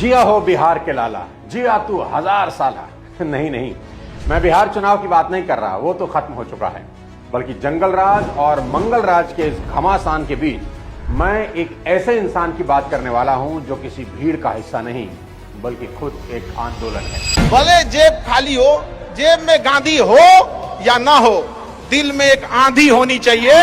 जिया हो बिहार के लाला, जिया तू 1000 साला। नहीं नहीं, मैं बिहार चुनाव की बात नहीं कर रहा, वो तो खत्म हो चुका है, बल्कि जंगल राज और मंगल राज के इस घमासान के बीच मैं एक ऐसे इंसान की बात करने वाला हूं जो किसी भीड़ का हिस्सा नहीं, बल्कि खुद एक आंदोलन है। भले जेब खाली हो, जेब में गांधी हो या ना हो, दिल में एक आंधी होनी चाहिए,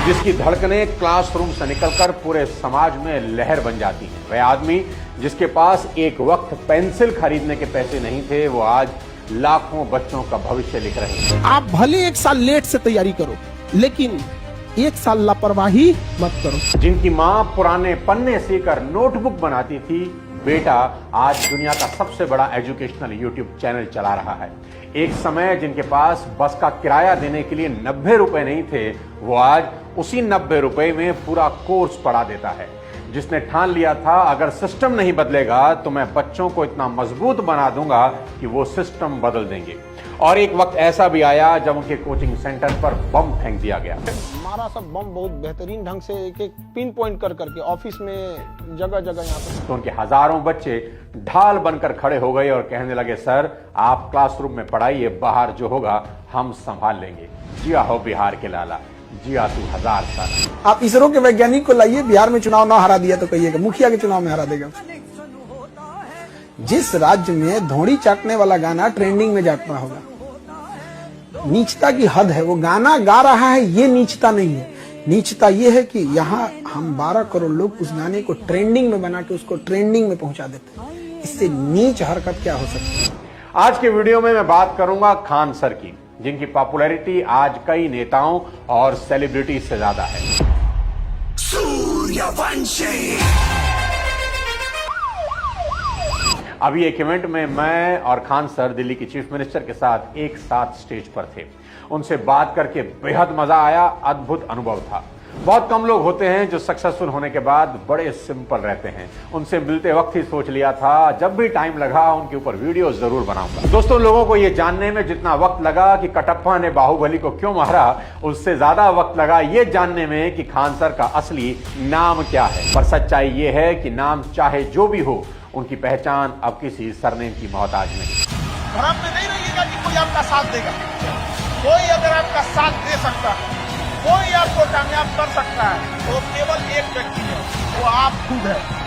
जिसकी धड़कनें क्लासरूम से निकलकर पूरे समाज में लहर बन जाती हैं। वह आदमी जिसके पास एक वक्त पेंसिल खरीदने के पैसे नहीं थे, वो आज लाखों बच्चों का भविष्य लिख रहे हैं। आप भले 1 साल लेट से तैयारी करो, लेकिन 1 साल लापरवाही मत करो। जिनकी माँ पुराने पन्ने सीकर नोटबुक बनाती थी, बेटा आज दुनिया का सबसे बड़ा एजुकेशनल यूट्यूब चैनल चला रहा है। एक समय जिनके पास बस का किराया देने के लिए 90 रुपए नहीं थे, वो आज उसी 90 रुपए में पूरा कोर्स पढ़ा देता है। जिसने ठान लिया था अगर सिस्टम नहीं बदलेगा तो मैं बच्चों को इतना मजबूत बना दूंगा कि वो सिस्टम बदल देंगे। और एक वक्त ऐसा भी आया जब उनके कोचिंग सेंटर पर बम फेंक दिया गया। हमारा सब बम बहुत बेहतरीन ढंग से एक पिन पॉइंट कर करके ऑफिस में जगह जगह यहाँ पे, तो उनके हजारों बच्चे ढाल बनकर खड़े हो गए और कहने लगे, सर आप क्लासरूम में पढ़ाइए, बाहर जो होगा हम संभाल लेंगे। जिया हो बिहार के लाला, जिया तू 1000 साल। आप इसरो के वैज्ञानिक को लाइए, बिहार में चुनाव ना हरा दिया तो कहिएगा मुखिया के चुनाव में हरा देगा। जिस राज्य में धोड़ी चाटने वाला गाना ट्रेंडिंग में जाता होगा, नीचता की हद है। वो गाना गा रहा है, ये नीचता नहीं है। नीचता ये है कि यहाँ हम 12 करोड़ लोग उस गाने को ट्रेंडिंग में बना के उसको ट्रेंडिंग में पहुंचा देते हैं। इससे नीच हरकत क्या हो सकती है? आज के वीडियो में मैं बात करूंगा खान सर की, जिनकी पॉपुलैरिटी आज कई नेताओं और सेलिब्रिटी से ज्यादा है। सूर्यवंशी। अभी एक इवेंट में मैं और खान सर दिल्ली की चीफ मिनिस्टर के साथ एक साथ स्टेज पर थे। उनसे बात करके बेहद मजा आया, अद्भुत अनुभव था। बहुत कम लोग होते हैं जो सक्सेसफुल होने के बाद बड़े सिंपल रहते हैं। उनसे मिलते वक्त ही सोच लिया था जब भी टाइम लगा उनके ऊपर वीडियो जरूर बनाऊंगा। दोस्तों, लोगों को यह जानने में जितना वक्त लगा कि कटप्पा ने बाहुबली को क्यों मारा, उससे ज्यादा वक्त लगा ये जानने में कि खान सर का असली नाम क्या है। पर सच्चाई ये है कि नाम चाहे जो भी हो, उनकी पहचान अब किसी सरनेम की मोहताज नहीं। भ्रम में नहीं रहिएगा कि कोई आपका साथ देगा। कोई अगर आपका साथ दे सकता है, कोई आपको कामयाब कर सकता है, तो केवल एक व्यक्ति है, वो आप खुद है।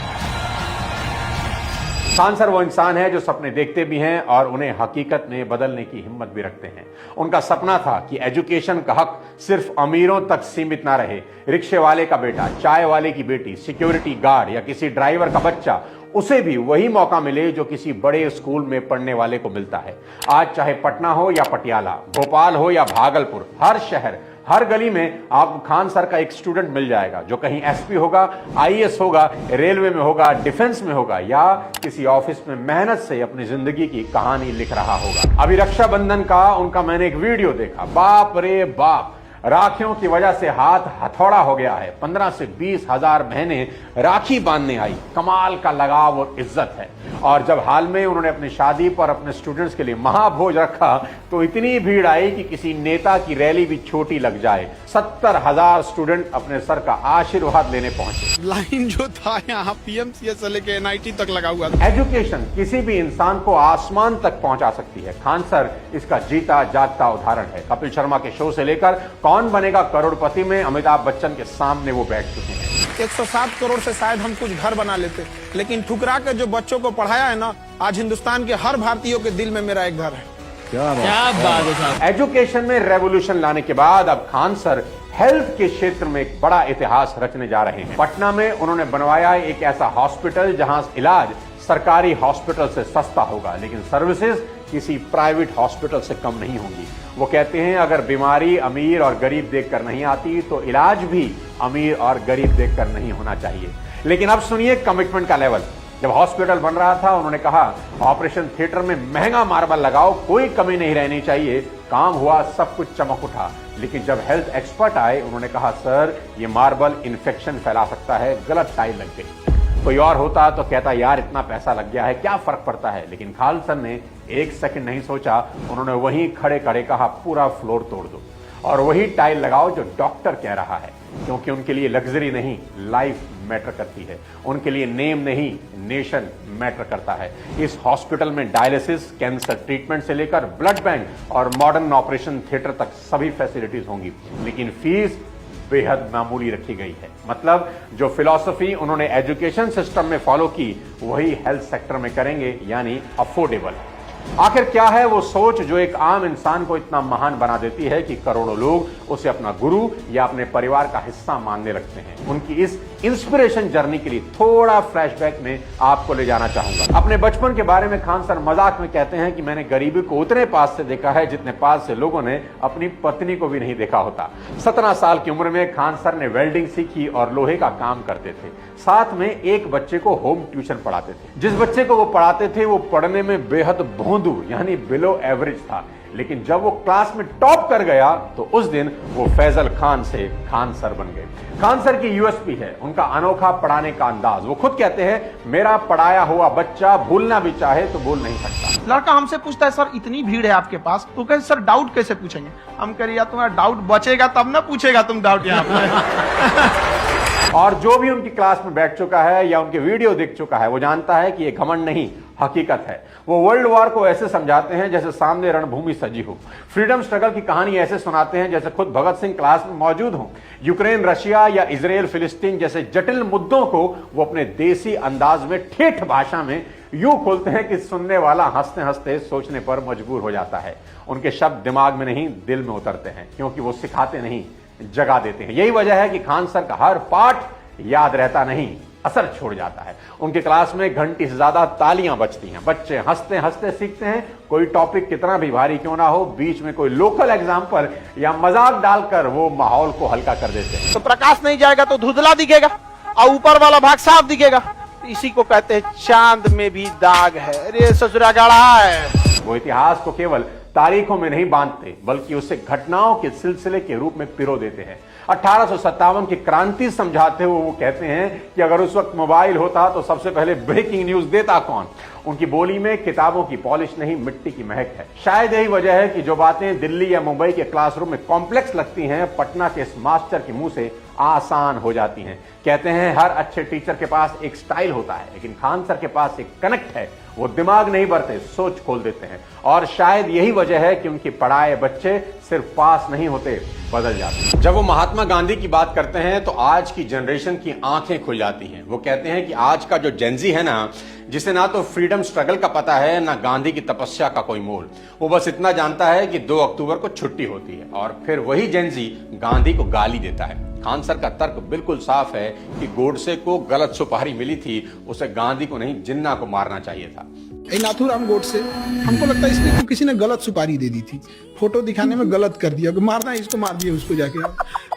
खान सर वो इंसान है जो सपने देखते भी हैं और उन्हें हकीकत में बदलने की हिम्मत भी रखते हैं। उनका सपना था कि एजुकेशन का हक सिर्फ अमीरों तक सीमित ना रहे। रिक्शे वाले का बेटा, चाय वाले की बेटी, सिक्योरिटी गार्ड या किसी ड्राइवर का बच्चा, उसे भी वही मौका मिले जो किसी बड़े स्कूल में पढ़ने वाले को मिलता है। आज चाहे पटना हो या पटियाला, भोपाल हो या भागलपुर, हर शहर, हर गली में आपको खान सर का एक स्टूडेंट मिल जाएगा जो कहीं एसपी होगा, आईएएस होगा, रेलवे में होगा, डिफेंस में होगा या किसी ऑफिस में मेहनत से अपनी जिंदगी की कहानी लिख रहा होगा। अभी रक्षाबंधन का उनका मैंने एक वीडियो देखा, बाप रे बाप, राखियों की वजह से हाथ हथौड़ा हो गया है। 15 से 20 हजार बहनें राखी बांधने आई। कमाल का लगाव और इज्जत है। और जब हाल में उन्होंने अपनी शादी पर अपने स्टूडेंट्स के लिए महाभोज रखा तो इतनी भीड़ आई कि किसी नेता की रैली भी छोटी लग जाए। 70,000 स्टूडेंट अपने सर का आशीर्वाद लेने पहुंचे। लाइन जो था यहाँ पीएमसीएच से लेके एनआईटी तक लगा हुआ था। एजुकेशन किसी भी इंसान को आसमान तक पहुंचा सकती है। खान सर इसका जीता जागता उदाहरण है। कपिल शर्मा के शो से लेकर कौन बनेगा करोड़पति में अमिताभ बच्चन के सामने वो बैठ चुके हैं। 107 करोड़ से शायद हम कुछ घर बना लेते, लेकिन ठुकरा के जो बच्चों को पढ़ाया है ना, आज हिंदुस्तान के हर भारतीयों के दिल में मेरा एक घर है। क्या बात है साहब। एजुकेशन में रेवोल्यूशन लाने के बाद अब खान सर हेल्थ के क्षेत्र में एक बड़ा इतिहास रचने जा रहे हैं। पटना में उन्होंने बनवाया एक ऐसा हॉस्पिटल जहां इलाज सरकारी हॉस्पिटल से सस्ता होगा, लेकिन सर्विसेज किसी प्राइवेट हॉस्पिटल से कम नहीं होंगी। वो कहते हैं अगर बीमारी अमीर और गरीब देखकर नहीं आती तो इलाज भी अमीर और गरीब देखकर नहीं होना चाहिए। लेकिन अब सुनिए कमिटमेंट का लेवल। जब हॉस्पिटल बन रहा था उन्होंने कहा ऑपरेशन थिएटर में महंगा मार्बल लगाओ, कोई कमी नहीं रहनी चाहिए। काम हुआ, सब कुछ चमक उठा। लेकिन जब हेल्थ एक्सपर्ट आए उन्होंने कहा सर ये मार्बल इन्फेक्शन फैला सकता है, गलत टाइल लग गई। कोई और होता तो कहता यार इतना पैसा लग गया है, क्या फर्क पड़ता है। लेकिन खान सर ने एक सेकंड नहीं सोचा, उन्होंने वहीं खड़े खड़े कहा पूरा फ्लोर तोड़ दो और वही टाइल लगाओ जो डॉक्टर कह रहा है, क्योंकि उनके लिए लग्जरी नहीं लाइफ मैटर करती है। उनके लिए नेम नहीं, नेशन मैटर करता है। इस हॉस्पिटल में डायलिसिस, कैंसर ट्रीटमेंट से लेकर ब्लड बैंक और मॉडर्न ऑपरेशन थिएटर तक सभी फैसिलिटीज होंगी, लेकिन फीस बेहद मामूली रखी गई है। मतलब जो फिलॉसफी उन्होंने एजुकेशन सिस्टम में फॉलो की, वही हेल्थ सेक्टर में करेंगे, यानी अफोर्डेबल। आखिर क्या है वो सोच जो एक आम इंसान को इतना महान बना देती है कि करोड़ों लोग उसे अपना गुरु या अपने परिवार का हिस्सा मानने लगते हैं? उनकी इस इंस्पिरेशन जर्नी के लिए थोड़ा फ्लैशबैक में आपको ले जाना चाहूंगा। अपने बचपन के बारे में खान सर मजाक में कहते हैं कि मैंने गरीबी को उतने पास से देखा है जितने पास से लोगों ने अपनी पत्नी को भी नहीं देखा होता। 17 साल की उम्र में खान सर ने वेल्डिंग सीखी और लोहे का काम करते थे। साथ में एक बच्चे को होम ट्यूशन पढ़ाते थे। जिस बच्चे को वो पढ़ाते थे वो पढ़ने में बेहद भोंदू यानी बिलो एवरेज था, लेकिन जब वो क्लास में टॉप कर गया तो उस दिन वो फैजल खान से खान सर बन गए। खान सर की यूएसपी है उनका अनोखा पढ़ाने का अंदाज। वो खुद कहते हैं, मेरा पढ़ाया हुआ बच्चा भूलना भी चाहे तो भूल नहीं सकता। लड़का हमसे पूछता है, सर इतनी भीड़ है आपके पास, तो कहते सर डाउट कैसे पूछेंगे? हम कह रहे, तुम्हारा डाउट बचेगा तब ना पूछेगा तुम डाउट यहाँ पे। और जो भी उनकी क्लास में बैठ चुका है या उनके वीडियो देख चुका है, वो जानता है कि ये घमंड नहीं, हकीकत है। वो वर्ल्ड वॉर को ऐसे समझाते हैं जैसे सामने रणभूमि सजी हो। फ्रीडम स्ट्रगल की कहानी ऐसे सुनाते हैं जैसे खुद भगत सिंह क्लास में मौजूद हो। यूक्रेन, रशिया या इजराइल, फिलिस्तीन जैसे जटिल मुद्दों को वो अपने देसी अंदाज में ठेठ भाषा में यूं खोलते हैं कि सुनने वाला हंसते हंसते सोचने पर मजबूर हो जाता है। उनके शब्द दिमाग में नहीं, दिल में उतरते हैं, क्योंकि वो सिखाते नहीं, जगा देते हैं। यही वजह है कि खान सर का हर पाठ याद रहता नहीं, असर छोड़ जाता है। उनके क्लास में घंटी से ज्यादा तालियां बजती हैं। बच्चे हंसते हंसते सीखते हैं। कोई टॉपिक कितना भी भारी क्यों ना हो, बीच में कोई लोकल एग्जाम्पल या मजाक डालकर वो माहौल को हल्का कर देते हैं। तो प्रकाश नहीं जाएगा तो धुंधला दिखेगा और ऊपर वाला भाग साफ दिखेगा। इसी को कहते हैं चांद में भी दाग है, अरे ससुरा गाढ़ा है। वो इतिहास को केवल तारीखों में नहीं बांधते, बल्कि उसे घटनाओं के सिलसिले के रूप में पिरो देते हैं। 1857 की क्रांति समझाते हुए वो कहते हैं कि अगर उस वक्त मोबाइल होता तो सबसे पहले ब्रेकिंग न्यूज देता कौन? उनकी बोली में किताबों की पॉलिश नहीं, मिट्टी की महक है। शायद यही वजह है कि जो बातें दिल्ली या मुंबई के क्लासरूम में कॉम्प्लेक्स लगती हैं, पटना के इस मास्टर के मुंह से आसान हो जाती हैं। कहते हैं हर अच्छे टीचर के पास एक स्टाइल होता है, लेकिन खान सर के पास एक कनेक्ट है। वो दिमाग नहीं भरते, सोच खोल देते हैं। और शायद यही वजह है कि उनके पढ़ाए बच्चे सिर्फ पास नहीं होते, बदल जाते हैं। जब वो महात्मा गांधी की बात करते हैं तो आज की जनरेशन की आंखें खुल जाती हैं। वो कहते हैं कि आज का जो जेनजी है ना, जिसे ना तो फ्रीडम स्ट्रगल का पता है, ना गांधी की तपस्या का कोई मोल, वो बस इतना जानता है कि 2 अक्टूबर को छुट्टी होती है। और फिर वही जेनजी गांधी को गाली देता है। खान सर का तर्क बिल्कुल साफ है कि गोडसे को गलत सुपारी मिली थी, उसे गांधी को नहीं, जिन्ना को मारना चाहिए था। नाथूराम गोडसे, हमको लगता है इसलिए किसी ने गलत सुपारी दे दी थी, फोटो दिखाने में गलत कर दिया, मारना है इसको, मार दिया उसको जाके।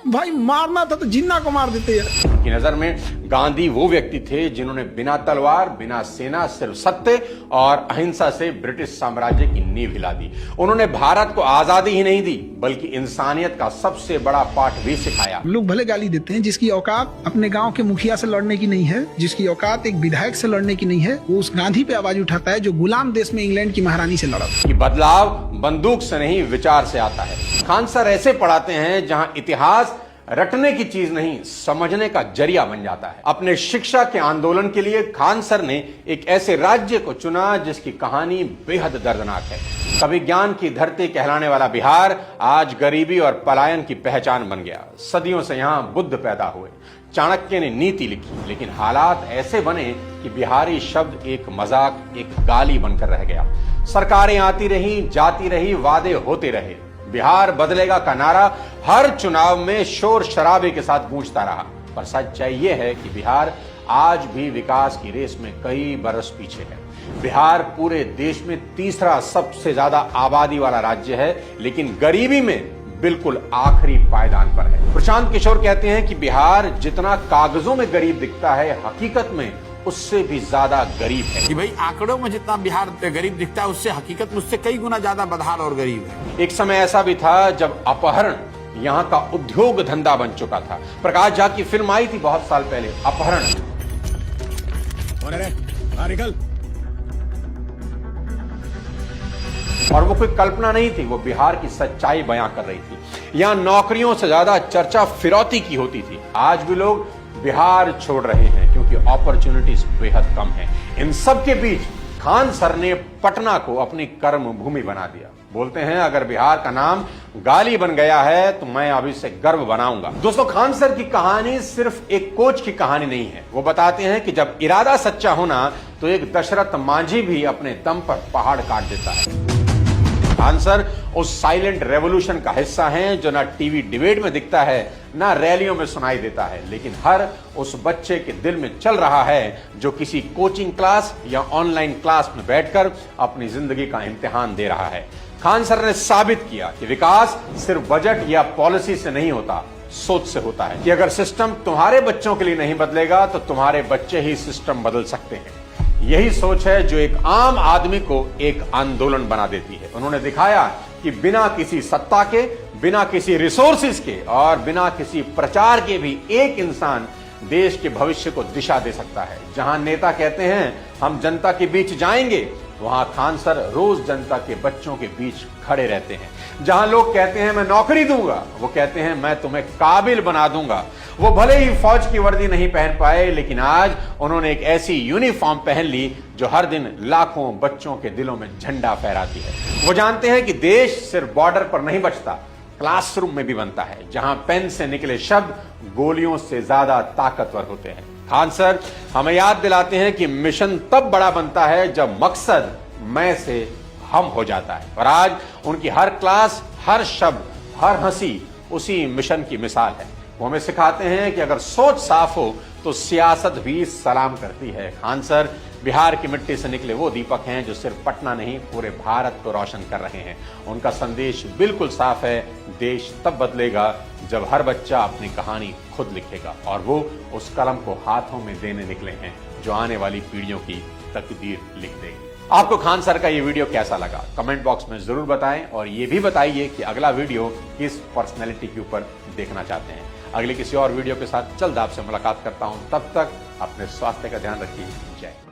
भाई मारना था तो जिन्ना को मार देते यार। उनकी नजर में गांधी वो व्यक्ति थे जिन्होंने बिना तलवार, बिना सेना, सिर्फ सत्य और अहिंसा से ब्रिटिश साम्राज्य की नींव हिला दी। उन्होंने भारत को आजादी ही नहीं दी, बल्कि इंसानियत का सबसे बड़ा पाठ भी सिखाया। लोग भले गाली देते हैं, जिसकी औकात अपने गांव के मुखिया से लड़ने की नहीं है, जिसकी औकात एक विधायक से लड़ने की नहीं है, वो उस गांधी पे आवाज उठाता है जो गुलाम देश में इंग्लैंड की महारानी से लड़ा। कि बदलाव बंदूक से नहीं, विचार से आता है। खान सर ऐसे पढ़ाते हैं जहां इतिहास रटने की चीज नहीं, समझने का जरिया बन जाता है। अपने शिक्षा के आंदोलन के लिए खान सर ने एक ऐसे राज्य को चुना जिसकी कहानी बेहद दर्दनाक है। कभी ज्ञान की धरती कहलाने वाला बिहार आज गरीबी और पलायन की पहचान बन गया। सदियों से यहां बुद्ध पैदा हुए, चाणक्य ने नीति लिखी, लेकिन हालात ऐसे बने कि बिहारी शब्द एक मजाक, एक गाली बनकर रह गया। सरकारें आती रही, जाती रही, वादे होते रहे, बिहार बदलेगा का नारा हर चुनाव में शोर शराबे के साथ गूंजता रहा। पर सच्चाई यह है कि बिहार आज भी विकास की रेस में कई बरस पीछे है। बिहार पूरे देश में तीसरा सबसे ज्यादा आबादी वाला राज्य है, लेकिन गरीबी में बिल्कुल आखिरी पायदान पर है। प्रशांत किशोर कहते हैं कि बिहार जितना कागजों में गरीब दिखता है, हकीकत में उससे भी ज्यादा गरीब है। कि भाई आंकड़ों में जितना बिहार गरीब दिखता है, उससे हकीकत मुझसे कई गुना ज्यादा बदहाल और गरीब है। एक समय ऐसा भी था जब अपहरण यहाँ का उद्योग धंधा बन चुका था। प्रकाश झा की फिल्म आई थी बहुत साल पहले, अपहरण। और वो कोई कल्पना नहीं थी, वो बिहार की सच्चाई बयां कर रही थी। यहां नौकरियों से ज्यादा चर्चा फिरौती की होती थी। आज भी लोग बिहार छोड़ रहे हैं क्योंकि अपॉर्चुनिटीज बेहद कम है। इन सब के बीच खान सर ने पटना को अपनी कर्म भूमि बना दिया। बोलते हैं अगर बिहार का नाम गाली बन गया है तो मैं अभी से गर्व बनाऊंगा। दोस्तों, खान सर की कहानी सिर्फ एक कोच की कहानी नहीं है। वो बताते हैं कि जब इरादा सच्चा होना तो एक दशरथ मांझी भी अपने दम पर पहाड़ काट देता है। खान सर उस साइलेंट रेवोल्यूशन का हिस्सा हैं जो ना टीवी डिबेट में दिखता है, ना रैलियों में सुनाई देता है, लेकिन हर उस बच्चे के दिल में चल रहा है जो किसी कोचिंग क्लास या ऑनलाइन क्लास में बैठकर अपनी जिंदगी का इम्तिहान दे रहा है। खान सर ने साबित किया कि विकास सिर्फ बजट या पॉलिसी से नहीं होता, सोच से होता है। कि अगर सिस्टम तुम्हारे बच्चों के लिए नहीं बदलेगा तो तुम्हारे बच्चे ही सिस्टम बदल सकते हैं। यही सोच है जो एक आम आदमी को एक आंदोलन बना देती है। उन्होंने दिखाया कि बिना किसी सत्ता के, बिना किसी रिसोर्सेज के और बिना किसी प्रचार के भी एक इंसान देश के भविष्य को दिशा दे सकता है। जहां नेता कहते हैं हम जनता के बीच जाएंगे, वहां खान सर रोज जनता के बच्चों के बीच खड़े रहते हैं। जहां लोग कहते हैं मैं नौकरी दूंगा, वो कहते हैं मैं तुम्हें काबिल बना दूंगा। वो भले ही फौज की वर्दी नहीं पहन पाए, लेकिन आज उन्होंने एक ऐसी यूनिफॉर्म पहन ली जो हर दिन लाखों बच्चों के दिलों में झंडा फहराती है। वो जानते हैं कि देश सिर्फ बॉर्डर पर नहीं बचता, क्लासरूम में भी बनता है, जहां पेन से निकले शब्द गोलियों से ज्यादा ताकतवर होते हैं। खान सर हमें याद दिलाते हैं कि मिशन तब बड़ा बनता है जब मकसद मैं से हम हो जाता है। और आज उनकी हर क्लास, हर शब्द, हर हंसी उसी मिशन की मिसाल है। वो हमें सिखाते हैं कि अगर सोच साफ हो तो सियासत भी सलाम करती है। खान सर बिहार की मिट्टी से निकले वो दीपक हैं जो सिर्फ पटना नहीं, पूरे भारत को रोशन कर रहे हैं। उनका संदेश बिल्कुल साफ है, देश तब बदलेगा जब हर बच्चा अपनी कहानी खुद लिखेगा। और वो उस कलम को हाथों में देने निकले हैं जो आने वाली पीढ़ियों की तकदीर लिख देगी। आपको खान सर का ये वीडियो कैसा लगा कमेंट बॉक्स में जरूर बताएं, और ये भी बताइए कि अगला वीडियो किस पर्सनैलिटी के ऊपर देखना चाहते हैं। अगले किसी और वीडियो के साथ जल्द आपसे मुलाकात करता हूं। तब तक अपने स्वास्थ्य का ध्यान रखिए। जय।